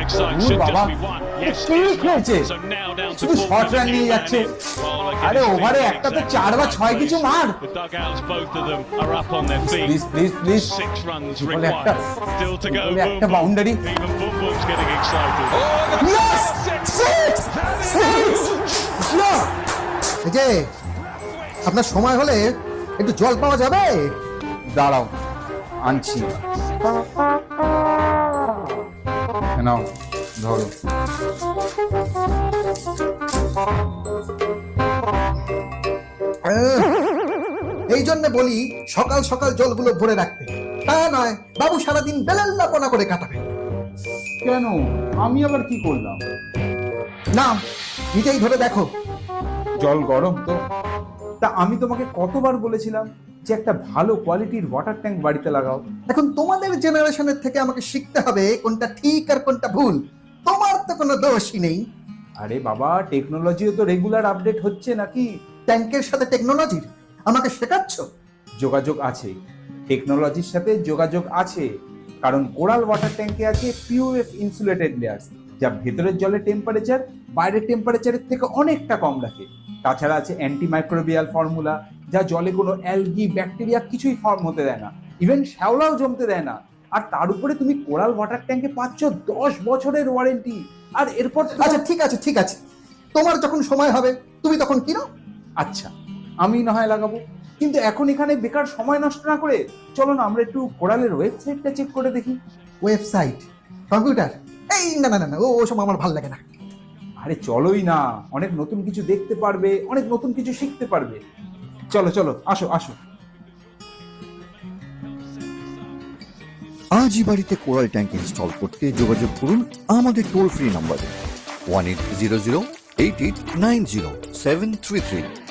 next side should just be one. Yes, so now down to 4 minutes. আরে ওভারে একটা তো 4 বা 6 কিছু মার। The dugouts, both of them are up on their feet. Please 6 runs বলে একটা required. Still to go. একটা boundary. Even football's getting excited. Yes! Six! এই যে আপনার সময় হলে একটু জল পাওয়া যাবে? দাঁড়াও আনছি। নাও ধরো। এই জন্য বলি সকাল সকাল জলগুলো ভরে রাখতে, তা নয় বাবু সারাদিন বেলাল্লাপনা করে কাটাবে। কেন, আমি আবার কি করলাম? না নিজেই ধরে দেখো। জল গরম তো। তা আমি তোমাকে কতবার বলেছিলাম যে একটা ভালো কোয়ালিটির ওয়াটার ট্যাঙ্ক বাড়িতে লাগাও। এখন তোমাদের জেনারেশনের থেকে আমাকে শিখতে হবে কোনটা ঠিক আর কোনটা ভুল। তোমার তো কোনো দোষই নেই। আরে বাবা, টেকনোলজিও তো রেগুলার আপডেট হচ্ছে নাকি? ট্যাঙ্কের সাথে টেকনোলজির আমাকে শেখাচ্ছ? যোগাযোগ আছে, টেকনোলজির সাথে যোগাযোগ আছে। কারণ কোরাল ওয়াটার ট্যাঙ্কে আছে পিওএফ ইনসুলেটেড লেয়ার্স, যা ভেতরের জলের টেম্পারেচার বাইরের টেম্পারেচারের থেকে অনেকটা কম রাখে। তাছাড়া আছে অ্যান্টিমাইক্রোবিয়াল ফর্মুলা, যা জলে কোনো অ্যালগি ব্যাকটেরিয়া কিছুই ফর্ম হতে দেয় না, ইভেন শ্যাওলাও জমতে দেয় না। আর তার উপরে তুমি কোরাল ওয়াটার ট্যাঙ্কে পাচ্ছ 10 বছরের ওয়ারেন্টি। আর এরপর আচ্ছা ঠিক আছে, তোমার যখন সময় হবে তুমি তখন কিনো। আচ্ছা, আমি না হয় লাগাবো, কিন্তু এখন এখানে বেকার সময় নষ্ট না করে চলো না আমরা একটু কোরালের ওয়েবসাইটটা চেক করে দেখি। Website, computer? এই না ও সব আমার ভালো লাগে না। আরে চলোই না, অনেক নতুন কিছু দেখতে পারবে, অনেক নতুন কিছু শিখতে পারবে। চলো আসো। আজই বাড়িতে কোরাল ট্যাঙ্ক ইনস্টল করতে যোগাযোগ করুন আমাদের টোল ফ্রি নম্বরে 1800 8890 733।